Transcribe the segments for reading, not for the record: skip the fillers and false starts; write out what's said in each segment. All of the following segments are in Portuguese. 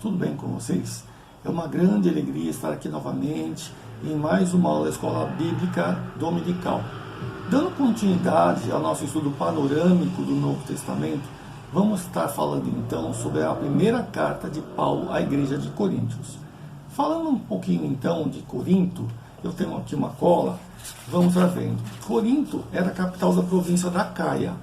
tudo bem com vocês? É uma grande alegria estar aqui novamente em mais uma aula da Escola Bíblica Dominical. Dando continuidade ao nosso estudo panorâmico do Novo Testamento, vamos estar falando então sobre a primeira carta de Paulo à igreja de Coríntios. Falando um pouquinho então de Corinto, eu tenho aqui uma cola, vamos lá vendo. Corinto era a capital da província da Acaia.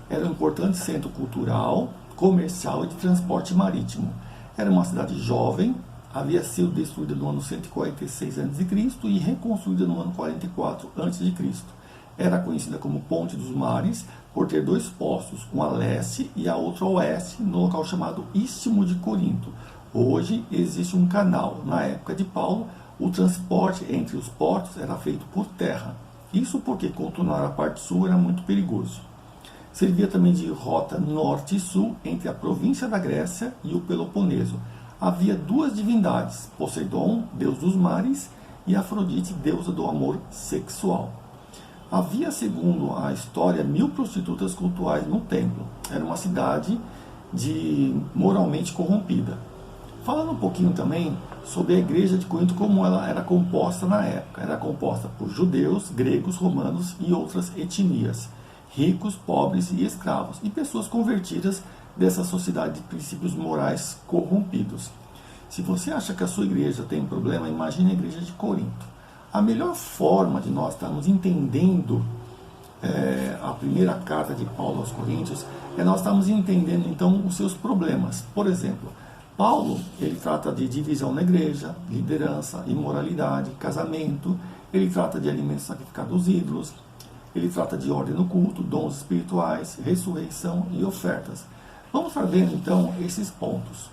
Era um importante centro cultural, comercial e de transporte marítimo. Era uma cidade jovem, havia sido destruída no ano 146 a.C. e reconstruída no ano 44 a.C. Era conhecida como Ponte dos Mares por ter dois postos, um a leste e a outro a oeste, no local chamado Istmo de Corinto. Hoje existe um canal. Na época de Paulo, o transporte entre os portos era feito por terra. Isso porque contornar a parte sul era muito perigoso. Servia também de rota norte e sul entre a província da Grécia e o Peloponeso. Havia duas divindades, Poseidon, deus dos mares, e Afrodite, deusa do amor sexual. Havia, segundo a história, 1000 prostitutas cultuais no templo. Era uma cidade moralmente corrompida. Falando um pouquinho também sobre a igreja de Corinto, como ela era composta na época. Era composta por judeus, gregos, romanos e outras etnias, ricos, pobres e escravos, e pessoas convertidas dessa sociedade de princípios morais corrompidos. Se você acha que a sua igreja tem problema, imagine a igreja de Corinto. A melhor forma de nós estarmos entendendo a primeira carta de Paulo aos Coríntios é nós estarmos entendendo então os seus problemas. Por exemplo, Paulo, ele trata de divisão na igreja, liderança, imoralidade, casamento, ele trata de alimentos sacrificados aos ídolos, ele trata de ordem no culto, dons espirituais, ressurreição e ofertas. Vamos estar vendo então esses pontos.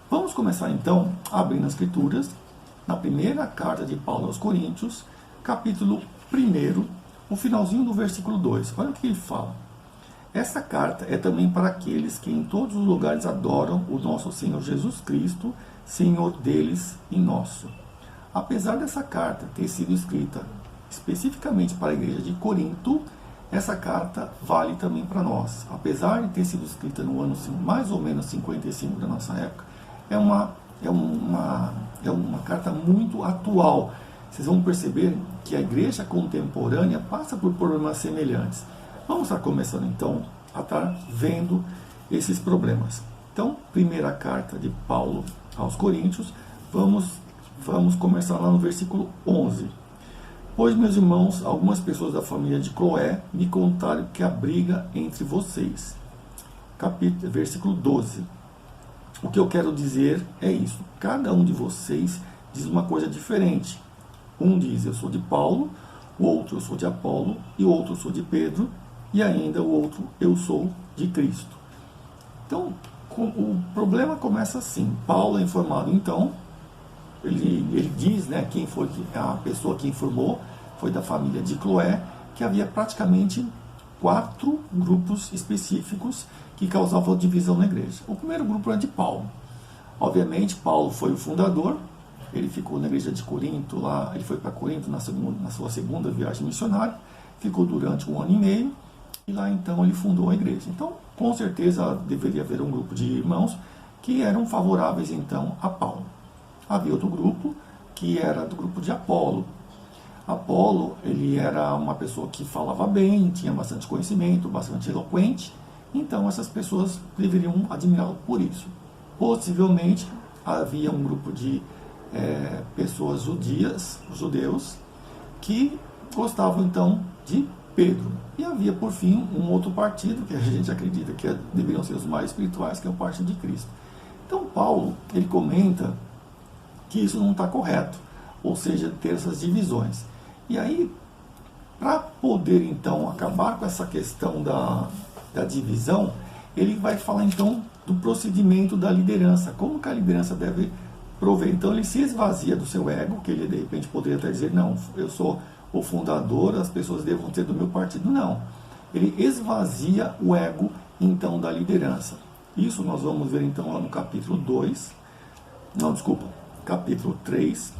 Vamos começar então abrindo as escrituras, na primeira carta de Paulo aos Coríntios, capítulo 1, o finalzinho do versículo 2. Olha o que ele fala. Essa carta é também para aqueles que em todos os lugares adoram o nosso Senhor Jesus Cristo, Senhor deles e nosso. Apesar dessa carta ter sido escrita especificamente para a igreja de Corinto, essa carta vale também para nós. Apesar de ter sido escrita no ano mais ou menos 55 da nossa época, é uma carta muito atual. Vocês vão perceber que a igreja contemporânea passa por problemas semelhantes. Vamos estar começando então a estar vendo esses problemas. Então, primeira carta de Paulo aos Coríntios, vamos começar lá no versículo 11. Pois, meus irmãos, algumas pessoas da família de Cloé me contaram que há briga entre vocês. Versículo 12. O que eu quero dizer é isso. Cada um de vocês diz uma coisa diferente. Um diz, eu sou de Paulo, o outro, eu sou de Apolo, e o outro, eu sou de Pedro, e ainda o outro, eu sou de Cristo. Então, o problema começa assim. Paulo é informado, então, ele diz, quem foi a pessoa que informou, foi da família de Cloé, que havia praticamente 4 grupos específicos que causavam divisão na igreja. O primeiro grupo era de Paulo. Obviamente, Paulo foi o fundador, ele ficou na igreja de Corinto, lá, ele foi para Corinto na sua segunda viagem missionária, ficou durante 1 ano e meio, e lá então ele fundou a igreja. Então, com certeza, deveria haver um grupo de irmãos que eram favoráveis então a Paulo. Havia outro grupo, que era do grupo de Apolo. Apolo, ele era uma pessoa que falava bem, tinha bastante conhecimento, bastante eloquente, então essas pessoas deveriam admirá-lo por isso. Possivelmente, havia um grupo de pessoas judeus, que gostavam então de Pedro. E havia, por fim, um outro partido, que a gente acredita que deveriam ser os mais espirituais, que é o Partido de Cristo. Então, Paulo, ele comenta que isso não está correto, ou seja, ter essas divisões. E aí, para poder então acabar com essa questão da divisão, ele vai falar então do procedimento da liderança, como que a liderança deve prover. Então ele se esvazia do seu ego, que ele de repente poderia até dizer, não, eu sou o fundador, as pessoas devam ser do meu partido. Não, ele esvazia o ego então da liderança. Isso nós vamos ver então lá no capítulo 3,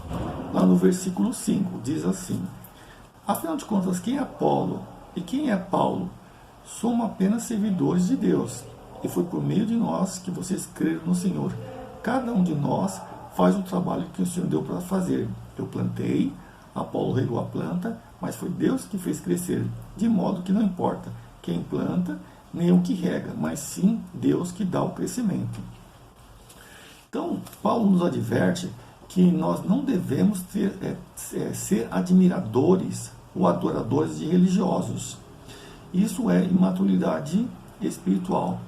lá no versículo 5, diz assim: afinal de contas, quem é Apolo e quem é Paulo? Somos apenas servidores de Deus, e foi por meio de nós que vocês creram no Senhor. cada um de nós faz o trabalho que o Senhor deu para fazer. Eu plantei, Apolo regou a planta, mas foi Deus que fez crescer, de modo que não importa quem planta, nem o que rega, mas sim Deus que dá o crescimento. Então, Paulo nos adverte que nós não devemos ser admiradores ou adoradores de religiosos. Isso é imaturidade espiritual.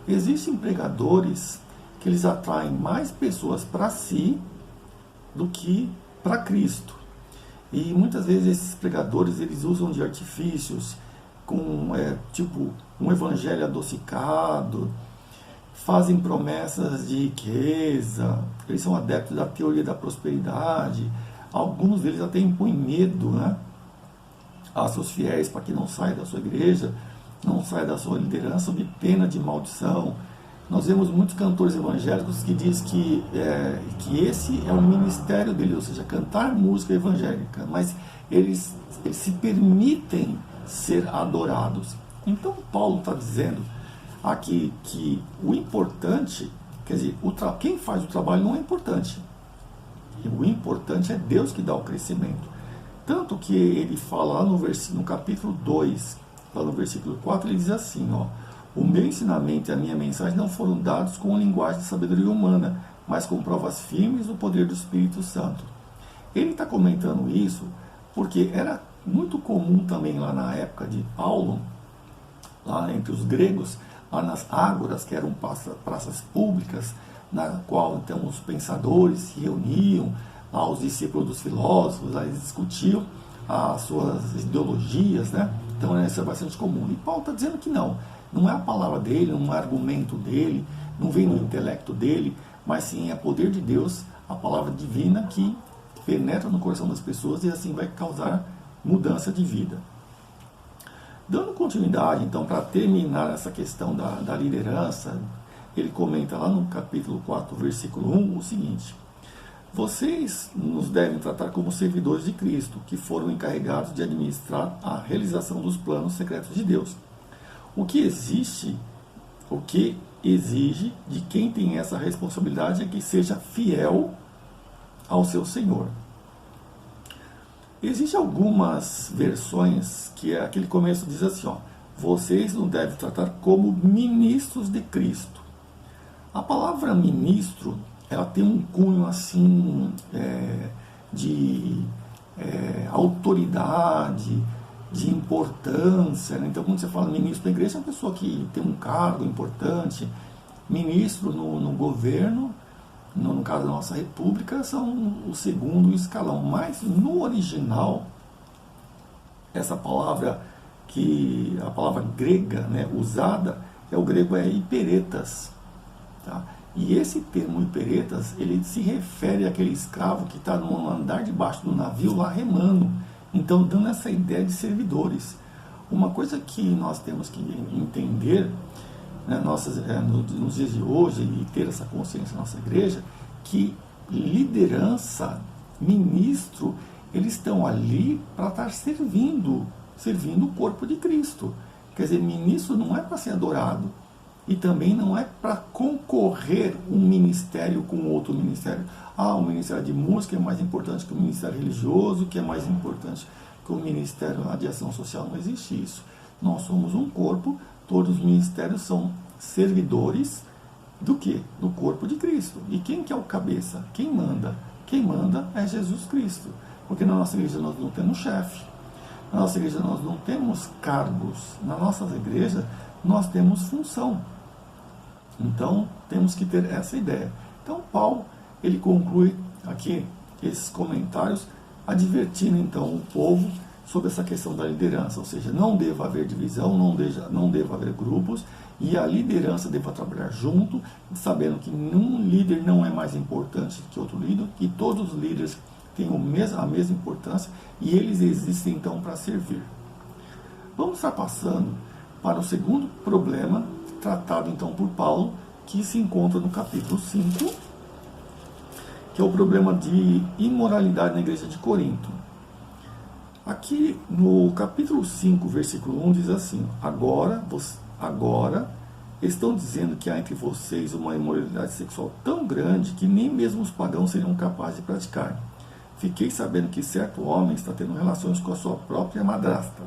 Existem pregadores que eles atraem mais pessoas para si do que para Cristo. E muitas vezes esses pregadores eles usam de artifícios com tipo um evangelho adocicado, fazem promessas de riqueza, eles são adeptos da teoria da prosperidade, alguns deles até impõem medo, né, a seus fiéis para que não saia da sua igreja, não saia da sua liderança, sob pena de maldição. Nós vemos muitos cantores evangélicos que dizem que esse é o ministério deles, ou seja, cantar música evangélica, mas eles se permitem ser adorados. Então Paulo está dizendo aqui que o importante, quer dizer, quem faz o trabalho não é importante. O importante é Deus que dá o crescimento. Tanto que ele fala lá no capítulo 2, lá no versículo 4, ele diz assim, ó: o meu ensinamento e a minha mensagem não foram dados com linguagem de sabedoria humana, mas com provas firmes do poder do Espírito Santo. Ele está comentando isso porque era muito comum também lá na época de Paulo, lá entre os gregos, lá nas ágoras, que eram praças públicas, na qual então os pensadores se reuniam, lá os discípulos dos filósofos, lá eles discutiam as suas ideologias, né? Então isso é bastante comum. E Paulo está dizendo que não é a palavra dele, não é argumento dele, não vem no intelecto dele, mas sim é poder de Deus, a palavra divina que penetra no coração das pessoas e assim vai causar mudança de vida. Dando continuidade, então, para terminar essa questão da liderança, ele comenta lá no capítulo 4, versículo 1, o seguinte: vocês nos devem tratar como servidores de Cristo, que foram encarregados de administrar a realização dos planos secretos de Deus. O que exige de quem tem essa responsabilidade é que seja fiel ao seu Senhor. Existem algumas versões que aquele começo diz assim, ó: vocês não devem tratar como ministros de Cristo. A palavra ministro, ela tem um cunho assim de autoridade, de importância, né? Então quando você fala ministro da igreja, é uma pessoa que tem um cargo importante. Ministro no governo, no caso da nossa república, são o segundo escalão. Mas no original, essa palavra, a palavra grega, né, usada, o grego é hiperetas, tá? E esse termo hiperetas, ele se refere àquele escravo que está no andar de baixo do navio lá remando. Então dando essa ideia de servidores. Uma coisa que nós temos que entender, né, nos dias de hoje, e ter essa consciência na nossa igreja, que liderança, ministro, eles estão ali para estar servindo o corpo de Cristo. Quer dizer, ministro não é para ser adorado, e também não é para concorrer um ministério com outro ministério. O ministério de música é mais importante que o ministério religioso, que é mais importante que o ministério de ação social. Não existe isso. Nós somos um corpo, todos os ministérios são servidores do quê? Do corpo de Cristo. E quem que é o cabeça? Quem manda? Quem manda é Jesus Cristo. Porque na nossa igreja nós não temos chefe. Na nossa igreja nós não temos cargos. Na nossa igreja nós temos função. Então temos que ter essa ideia. Então Paulo, ele conclui aqui esses comentários advertindo então o povo sobre essa questão da liderança, ou seja, não deva haver divisão, não deva haver grupos, e a liderança deva trabalhar junto, sabendo que um líder não é mais importante que outro líder, que todos os líderes têm a mesma importância, e eles existem então para servir. Vamos estar passando para o segundo problema, tratado então por Paulo, que se encontra no capítulo 5, que é o problema de imoralidade na igreja de Corinto. Aqui no capítulo 5, versículo 1, diz assim: Agora estão dizendo que há entre vocês uma imoralidade sexual tão grande que nem mesmo os pagãos seriam capazes de praticar. Fiquei sabendo que certo homem está tendo relações com a sua própria madrasta.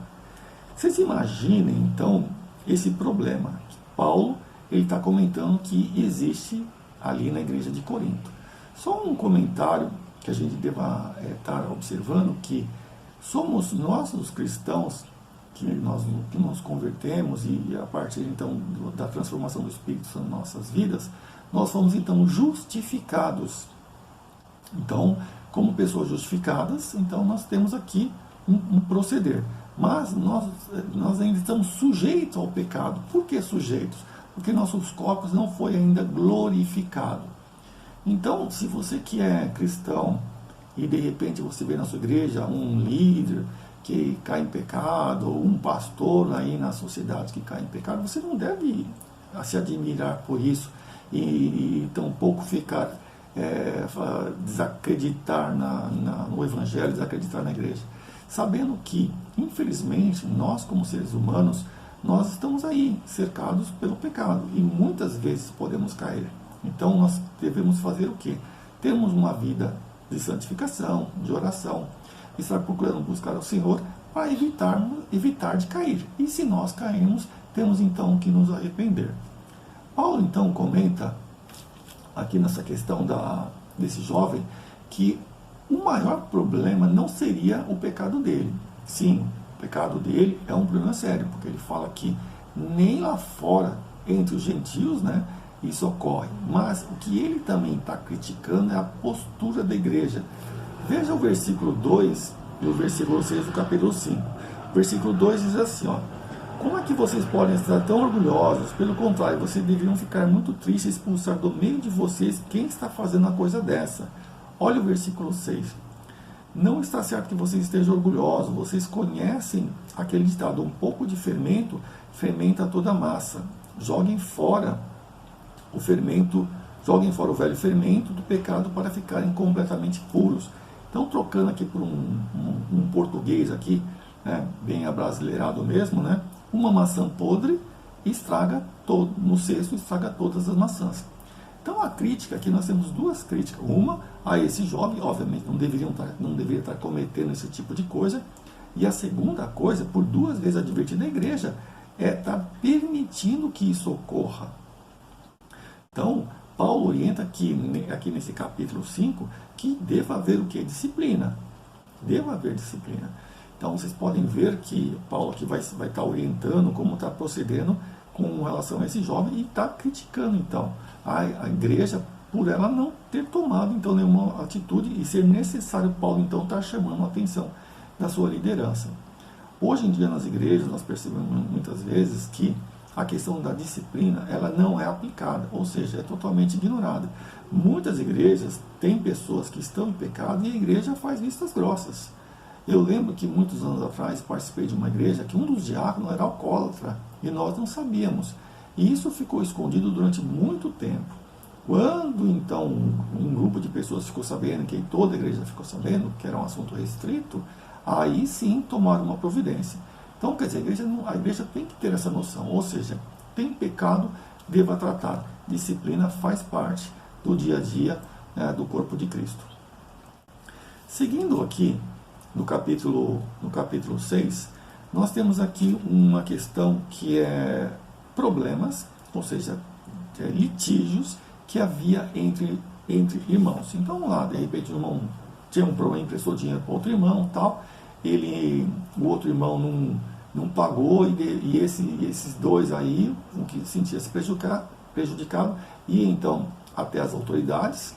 Vocês imaginem, então, esse problema. Paulo está comentando que existe ali na igreja de Corinto. Só um comentário que a gente deva estar observando, que somos nós, os cristãos, que nós convertemos, e a partir então da transformação do Espírito nas nossas vidas, nós fomos então justificados. Então, como pessoas justificadas, então nós temos aqui um proceder. Mas nós ainda estamos sujeitos ao pecado. Por que sujeitos? Porque nossos corpos não foi ainda glorificado. Então, se você que é cristão e de repente você vê na sua igreja um líder que cai em pecado, ou um pastor aí na sociedade que cai em pecado, você não deve se admirar por isso e tampouco ficar desacreditar no Evangelho, desacreditar na igreja, sabendo que, infelizmente, nós como seres humanos, nós estamos aí cercados pelo pecado e muitas vezes podemos cair. Então nós devemos fazer o quê? Termos uma vida de santificação, de oração, estar procurando buscar o Senhor para evitar de cair. E se nós cairmos, temos então que nos arrepender. Paulo então comenta aqui nessa questão desse jovem que o maior problema não seria o pecado dele. Sim, o pecado dele é um problema sério, porque ele fala que nem lá fora, entre os gentios, né, isso ocorre. Mas o que ele também está criticando é a postura da igreja. Veja o versículo 2 e o versículo 6 do capítulo 5. O versículo 2 diz assim, ó: como é que vocês podem estar tão orgulhosos? Pelo contrário, vocês deveriam ficar muito tristes e expulsar do meio de vocês quem está fazendo uma coisa dessa. Olha o versículo 6. Não está certo que vocês estejam orgulhosos. Vocês conhecem aquele ditado: um pouco de fermento fermenta toda a massa. Joguem fora o fermento, joguem fora o velho fermento do pecado para ficarem completamente puros. Então, trocando aqui por um português aqui, né, bem abrasileirado mesmo, né, uma maçã podre estraga todo, no cesto estraga todas as maçãs. Então, a crítica aqui, nós temos duas críticas. Uma a esse jovem, obviamente não deveria estar cometendo esse tipo de coisa. E a segunda coisa, por duas vezes advertida a igreja, é estar permitindo que isso ocorra. Então, Paulo orienta aqui nesse capítulo 5 que deva haver o que? Disciplina. Deva haver disciplina. Então, vocês podem ver que Paulo aqui vai estar orientando como está procedendo com relação a esse jovem e está criticando, então, a igreja por ela não ter tomado, então, nenhuma atitude e ser necessário Paulo, então, estar chamando a atenção da sua liderança. Hoje em dia, nas igrejas, nós percebemos muitas vezes que a questão da disciplina, ela não é aplicada, ou seja, é totalmente ignorada. Muitas igrejas têm pessoas que estão em pecado e a igreja faz vistas grossas. Eu lembro que muitos anos atrás participei de uma igreja que um dos diáconos era alcoólatra e nós não sabíamos. E isso ficou escondido durante muito tempo. Quando então um grupo de pessoas ficou sabendo, que toda a igreja ficou sabendo, que era um assunto restrito, aí sim tomaram uma providência. Então, quer dizer, a igreja tem que ter essa noção, ou seja, tem pecado, deva tratar. Disciplina faz parte do dia a dia, né, do corpo de Cristo. Seguindo aqui, no capítulo 6, nós temos aqui uma questão que é problemas, ou seja, litígios que havia entre irmãos. Então, lá, de repente, um irmão tinha um problema, emprestou dinheiro para outro irmão, tal, o outro irmão não pagou, e esses dois aí, o que sentia se prejudicado, ia então até as autoridades,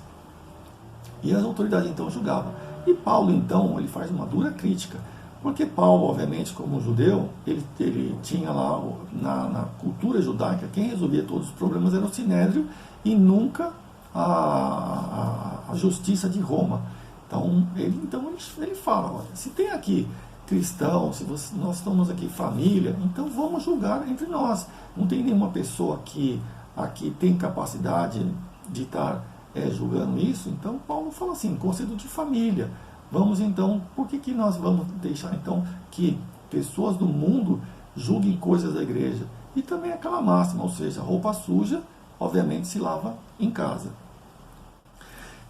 e as autoridades então julgavam. E Paulo então, ele faz uma dura crítica, porque Paulo, obviamente, como judeu, ele tinha lá, na cultura judaica, quem resolvia todos os problemas era o Sinédrio, e nunca a justiça de Roma. Então ele fala, olha, se tem aqui cristãos, nós estamos aqui família, então vamos julgar entre nós. Não tem nenhuma pessoa que aqui tem capacidade de estar julgando isso. Então Paulo fala assim, conceito de família. Vamos então, por que nós vamos deixar então que pessoas do mundo julguem coisas da igreja? E também aquela máxima, ou seja, roupa suja, obviamente, se lava em casa.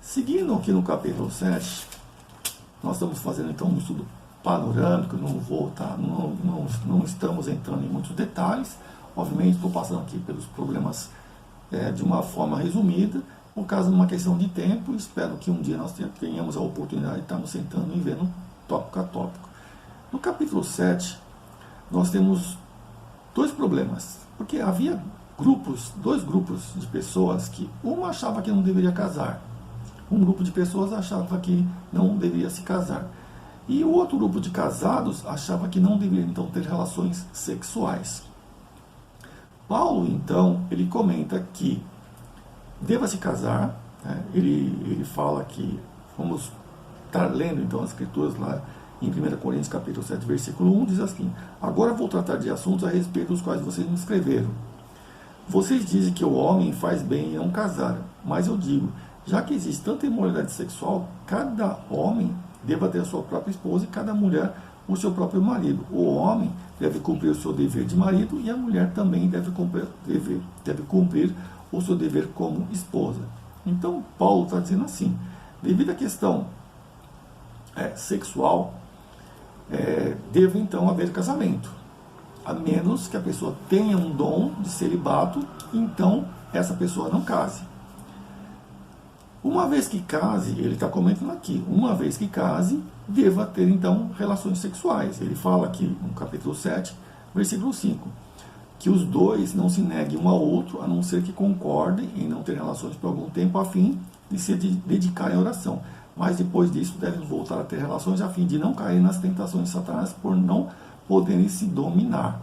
Seguindo aqui no capítulo 7, nós estamos fazendo então um estudo panorâmico, não estamos entrando em muitos detalhes, obviamente estou passando aqui pelos problemas de uma forma resumida, por causa de uma questão de tempo, espero que um dia nós tenhamos a oportunidade de estarmos sentando e vendo tópico a tópico. No capítulo 7, nós temos dois problemas, porque havia dois grupos de pessoas que uma achava que não deveria casar, um grupo de pessoas achava que não deveria se casar, e o outro grupo de casados achava que não deveria então ter relações sexuais. Paulo então ele comenta que deva se casar, né? Ele fala que, vamos estar lendo então as escrituras lá em 1 Coríntios capítulo 7, versículo 1, diz assim: agora vou tratar de assuntos a respeito dos quais vocês me escreveram. Vocês dizem que o homem faz bem em não casar, mas eu digo, já que existe tanta imoralidade sexual, cada homem deva ter a sua própria esposa e cada mulher o seu próprio marido. O homem deve cumprir o seu dever de marido e a mulher também deve cumprir o seu dever como esposa. Então, Paulo está dizendo assim, devido à questão sexual, deve então haver casamento, a menos que a pessoa tenha um dom de celibato, então essa pessoa não case. Uma vez que case, ele está comentando aqui, uma vez que case, deva ter então relações sexuais. Ele fala aqui no capítulo 7, versículo 5, que os dois não se neguem um ao outro, a não ser que concordem em não ter relações por algum tempo, a fim de se dedicarem à oração. Mas depois disso devem voltar a ter relações, a fim de não cair nas tentações de Satanás, por não poderem se dominar.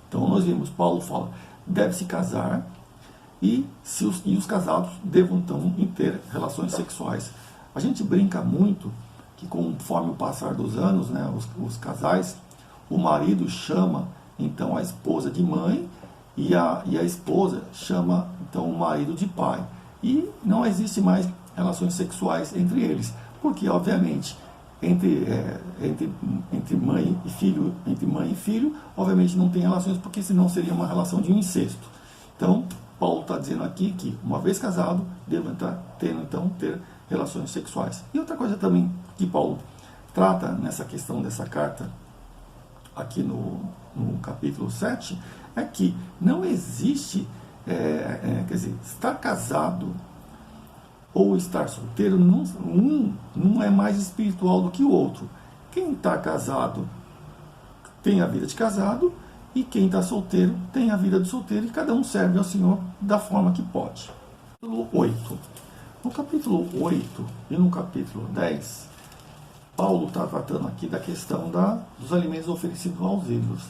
Então nós vimos, Paulo fala, deve se casar, e os casados devam então ter relações sexuais. A gente brinca muito que conforme o passar dos anos, né, os casais, o marido chama então a esposa de mãe e a esposa chama então o marido de pai. E não existe mais relações sexuais entre eles, porque obviamente entre mãe e filho, obviamente não tem relações, porque senão seria uma relação de incesto. Então, Paulo está dizendo aqui que, uma vez casado, devem ter relações sexuais. E outra coisa também que Paulo trata nessa questão dessa carta, aqui no capítulo 7, é que não existe, quer dizer, estar casado ou estar solteiro, não é mais espiritual do que o outro. Quem está casado tem a vida de casado, e quem está solteiro tem a vida de solteiro, e cada um serve ao Senhor da forma que pode. Capítulo 8. No capítulo 8 e no capítulo 10, Paulo está tratando aqui da questão dos alimentos oferecidos aos ídolos.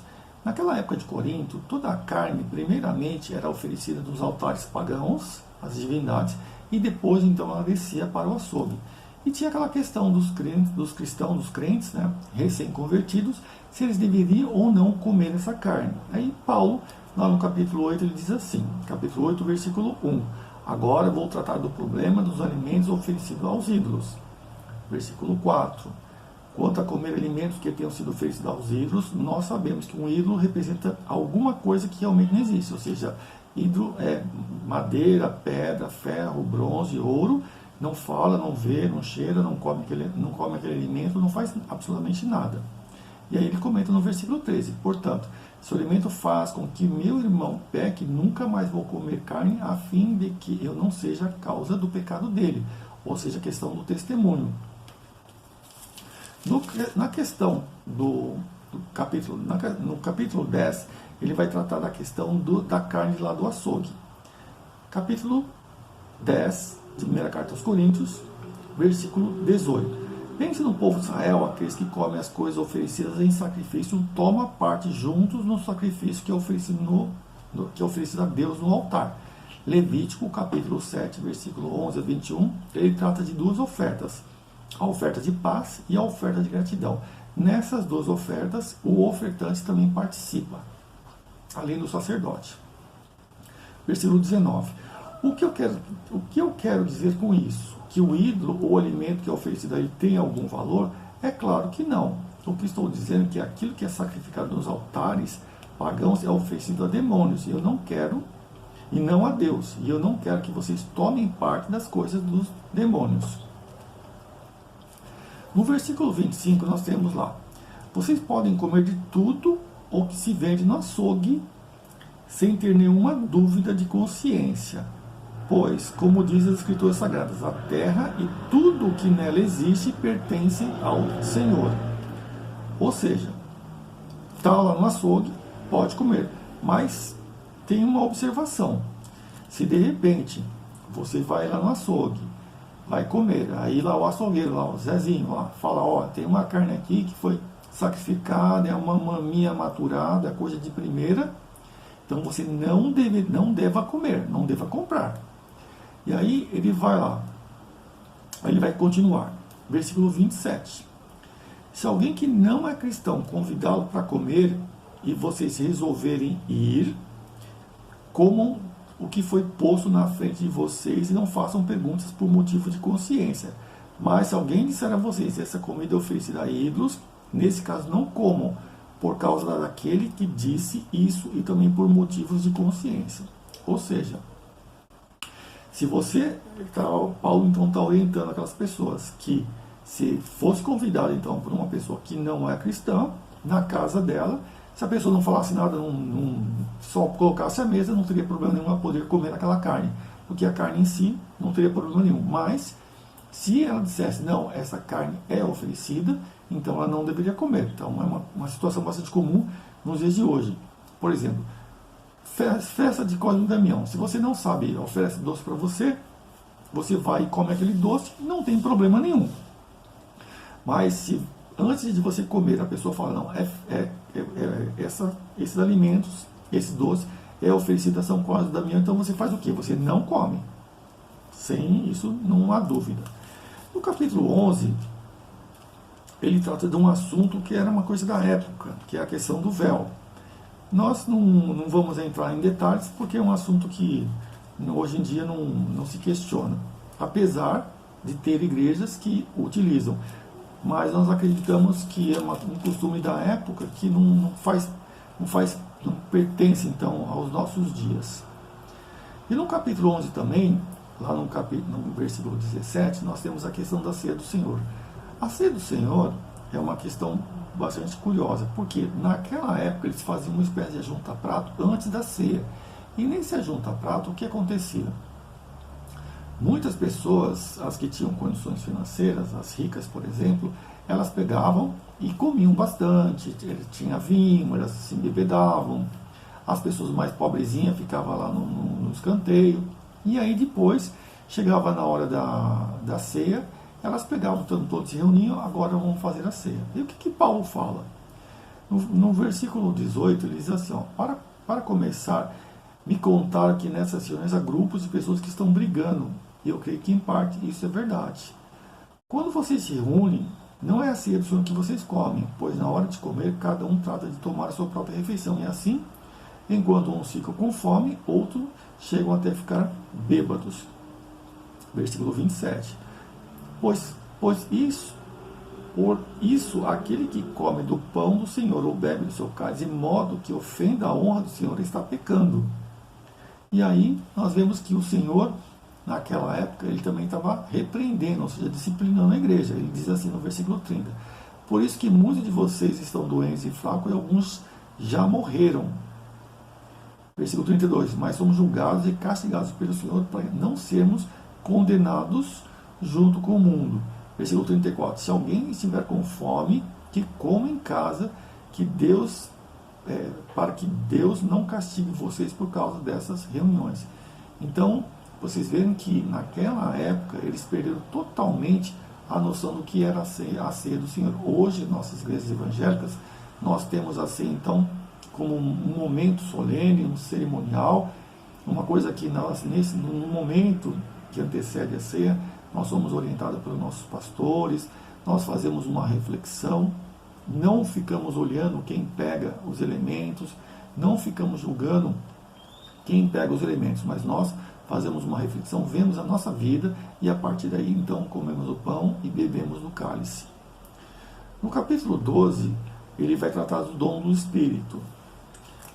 Naquela época de Corinto, toda a carne, primeiramente, era oferecida nos altares pagãos, às divindades, e depois, então, ela descia para o açougue. E tinha aquela questão dos crentes, né, recém-convertidos, se eles deveriam ou não comer essa carne. Aí Paulo, lá no capítulo 8, ele diz assim, capítulo 8, versículo 1, agora vou tratar do problema dos alimentos oferecidos aos ídolos. Versículo 4, quanto a comer alimentos que tenham sido oferecidos aos ídolos, nós sabemos que um ídolo representa alguma coisa que realmente não existe, ou seja, ídolo é madeira, pedra, ferro, bronze, ouro, não fala, não vê, não cheira, não come aquele alimento, não faz absolutamente nada. E aí ele comenta no versículo 13, portanto, se o alimento faz com que meu irmão peque, nunca mais vou comer carne, a fim de que eu não seja a causa do pecado dele, ou seja, a questão do testemunho. Na questão no capítulo 10, ele vai tratar da questão da carne lá do açougue. Capítulo 10, de 1ª carta aos Coríntios, versículo 18. Pense no povo de Israel, aqueles que comem as coisas oferecidas em sacrifício, tomam parte juntos no sacrifício que é oferecido a Deus no altar. Levítico, capítulo 7, versículo 11 a 21, ele trata de duas ofertas, a oferta de paz e a oferta de gratidão. Nessas duas ofertas, o ofertante também participa, além do sacerdote. Versículo 19. O que eu quero dizer com isso? Que o ídolo ou o alimento que é oferecido a ele tem algum valor? É claro que não. O que estou dizendo é que aquilo que é sacrificado nos altares pagãos é oferecido a demônios, e eu não quero, e não a Deus, e eu não quero que vocês tomem parte das coisas dos demônios. No versículo 25 nós temos lá: vocês podem comer de tudo o que se vende no açougue, sem ter nenhuma dúvida de consciência. Pois, como diz as Escrituras Sagradas, a terra e tudo o que nela existe pertencem ao Senhor. Ou seja, está lá no açougue, pode comer. Mas tem uma observação. Se de repente você vai lá no açougue, vai comer, aí lá o açougueiro, lá o Zezinho, lá, fala: ó, tem uma carne aqui que foi sacrificada, é uma maminha maturada, coisa de primeira, então você não deva comer, não deva comprar. E aí ele vai lá, aí ele vai continuar, versículo 27. Se alguém que não é cristão convidá-lo para comer e vocês resolverem ir, comam o que foi posto na frente de vocês e não façam perguntas por motivo de consciência. Mas se alguém disser a vocês: essa comida é oferecida a ídolos, nesse caso não comam, por causa daquele que disse isso e também por motivos de consciência. Ou seja, se você, Paulo então está orientando aquelas pessoas que, se fosse convidado então por uma pessoa que não é cristã, na casa dela, se a pessoa não falasse nada, só colocasse a mesa, não teria problema nenhum a poder comer aquela carne, porque a carne em si não teria problema nenhum. Mas, se ela dissesse: não, essa carne é oferecida, então ela não deveria comer. Então é uma situação bastante comum nos dias de hoje. Por exemplo, festa de Cosme e Damião. Se você não sabe, oferece doce para você, você vai e come aquele doce, não tem problema nenhum. Mas se antes de você comer a pessoa fala: não, esses alimentos, esse doce é oferecido a São Cosme e Damião, então você faz o quê? Você não come. Sem isso, não há dúvida. No capítulo 11, ele trata de um assunto que era uma coisa da época, que é a questão do véu. Nós não vamos entrar em detalhes, porque é um assunto que hoje em dia não se questiona, apesar de ter igrejas que utilizam. Mas nós acreditamos que é um costume da época que não pertence então aos nossos dias. E no capítulo 11 também, lá no versículo 17, nós temos a questão da ceia do Senhor. A ceia do Senhor é uma questão bastante curiosa, porque naquela época eles faziam uma espécie de ajunta-prato antes da ceia. E nesse ajunta-prato, o que acontecia? Muitas pessoas, as que tinham condições financeiras, as ricas, por exemplo, elas pegavam e comiam bastante, tinha vinho, elas se embebedavam. As pessoas mais pobrezinhas ficavam lá no escanteio. E aí depois, chegava na hora da ceia, elas pegavam, todos se reuniam: agora vamos fazer a ceia. E o que Paulo fala? No versículo 18, ele diz assim: ó, para começar, me contaram que nessas reuniões há grupos de pessoas que estão brigando. E eu creio que em parte isso é verdade. Quando vocês se reúnem, não é a ceia do Senhor que vocês comem, pois na hora de comer, cada um trata de tomar a sua própria refeição. E assim, enquanto uns ficam com fome, outros chegam até ficar bêbados. Versículo 27. Por isso, aquele que come do pão do Senhor ou bebe do seu cálice, de modo que ofenda a honra do Senhor, está pecando. E aí nós vemos que o Senhor, naquela época, ele também estava repreendendo, ou seja, disciplinando a igreja. Ele diz assim no versículo 30: por isso que muitos de vocês estão doentes e fracos, e alguns já morreram. Versículo 32: mas somos julgados e castigados pelo Senhor para não sermos condenados junto com o mundo. Versículo 34: se alguém estiver com fome, que coma em casa, para que Deus não castigue vocês por causa dessas reuniões. Então, vocês veem que naquela época eles perderam totalmente a noção do que era a ceia do Senhor. Hoje, nossas igrejas evangélicas, nós temos a ceia então como um momento solene, um cerimonial, uma coisa que no momento que antecede a ceia, nós somos orientados pelos nossos pastores, nós fazemos uma reflexão, não ficamos olhando quem pega os elementos, não ficamos julgando quem pega os elementos, mas nós fazemos uma reflexão, vemos a nossa vida e a partir daí então comemos o pão e bebemos do cálice. No capítulo 12, ele vai tratar do dom do Espírito.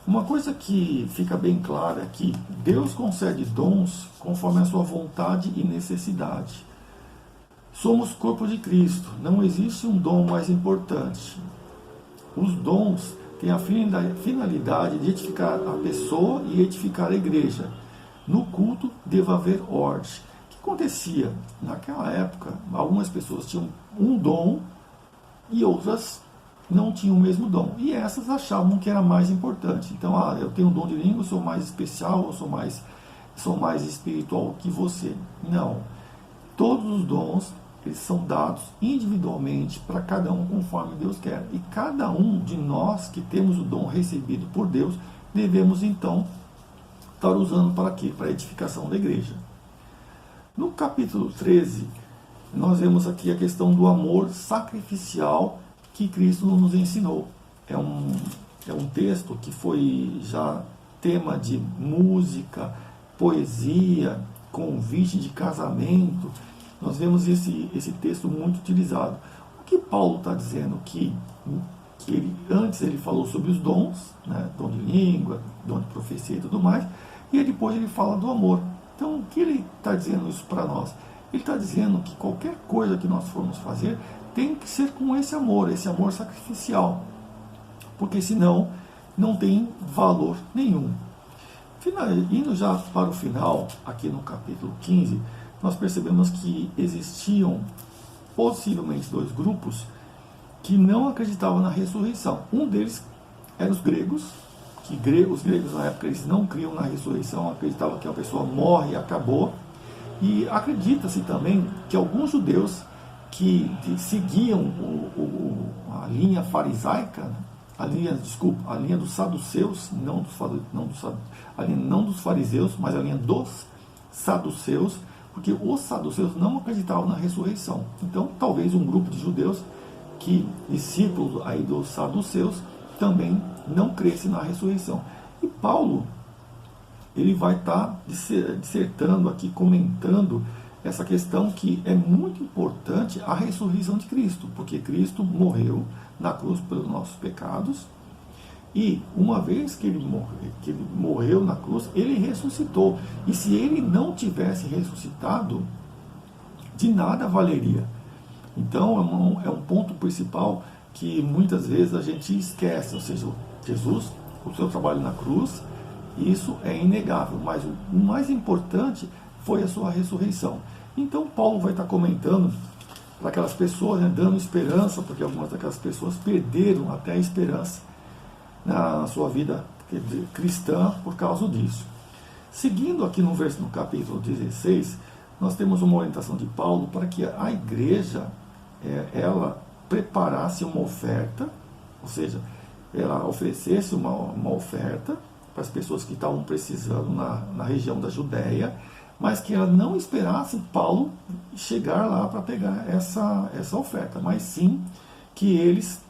Uma coisa que fica bem clara é que Deus concede dons conforme a sua vontade e necessidade. Somos corpo de Cristo, não existe um dom mais importante. Os dons têm a finalidade de edificar a pessoa e edificar a igreja. No culto deve haver ordem. O que acontecia? Naquela época, algumas pessoas tinham um dom e outras não tinham o mesmo dom. E essas achavam que era mais importante. Então, eu tenho um dom de língua, eu sou mais especial, eu sou mais espiritual que você. Não. Todos os dons, eles são dados individualmente para cada um conforme Deus quer. E cada um de nós que temos o dom recebido por Deus, devemos então estar usando para quê? Para a edificação da igreja. No capítulo 13, nós vemos aqui a questão do amor sacrificial que Cristo nos ensinou. É um texto que foi já tema de música, poesia, convite de casamento. Nós vemos esse texto muito utilizado. O que Paulo está dizendo que antes ele falou sobre os dons, né, dom de língua, dom de profecia e tudo mais, e depois ele fala do amor. Então, o que ele está dizendo isso para nós? Ele está dizendo que qualquer coisa que nós formos fazer tem que ser com esse amor sacrificial, porque senão não tem valor nenhum. Indo já para o final, aqui no capítulo 15, nós percebemos que existiam possivelmente dois grupos que não acreditavam na ressurreição. Um deles era os gregos, os gregos na época eles não criam na ressurreição, acreditavam que a pessoa morre e acabou. E acredita-se também que alguns judeus que seguiam a linha farisaica, a linha dos saduceus, não dos fariseus, mas a linha dos saduceus, porque os saduceus não acreditavam na ressurreição. Então, talvez um grupo de judeus, discípulos aí dos saduceus, também não cresce na ressurreição. E Paulo, ele vai estar dissertando aqui, comentando essa questão que é muito importante, a ressurreição de Cristo, porque Cristo morreu na cruz pelos nossos pecados, e uma vez que ele morreu na cruz, ele ressuscitou. E se ele não tivesse ressuscitado, de nada valeria. Então é um ponto principal que muitas vezes a gente esquece, ou seja, Jesus, o seu trabalho na cruz, isso é inegável, mas o mais importante foi a sua ressurreição. Então Paulo vai estar comentando para aquelas pessoas, né, dando esperança, porque algumas daquelas pessoas perderam até a esperança na sua vida cristã por causa disso. Seguindo aqui no capítulo 16, nós temos uma orientação de Paulo para que a igreja ela preparasse uma oferta, ou seja, ela oferecesse uma oferta para as pessoas que estavam precisando na região da Judéia, mas que ela não esperasse Paulo chegar lá para pegar essa oferta, mas sim que eles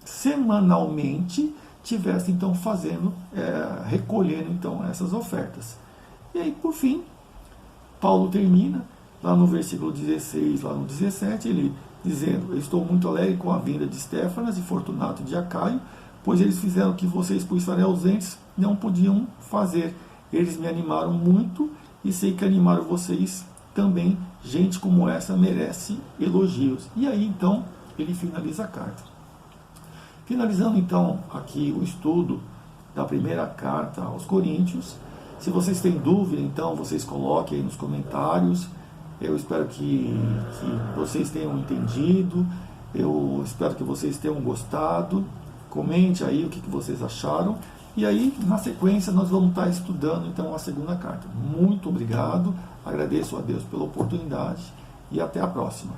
semanalmente tivessem então recolhendo então essas ofertas. E aí, por fim, Paulo termina lá no versículo 16, lá no 17, ele dizendo: eu estou muito alegre com a vinda de Estéfanas e Fortunato de Acaio, pois eles fizeram o que vocês, por estarem ausentes, não podiam fazer. Eles me animaram muito e sei que animaram vocês também. Gente como essa merece elogios. E aí então ele finaliza a carta. Finalizando então aqui o estudo da primeira carta aos Coríntios. Se vocês têm dúvida, então vocês coloquem aí nos comentários. Eu espero que vocês tenham entendido. Eu espero que vocês tenham gostado. Comente aí o que vocês acharam. E aí, na sequência, nós vamos estar estudando então a segunda carta. Muito obrigado. Agradeço a Deus pela oportunidade e até a próxima.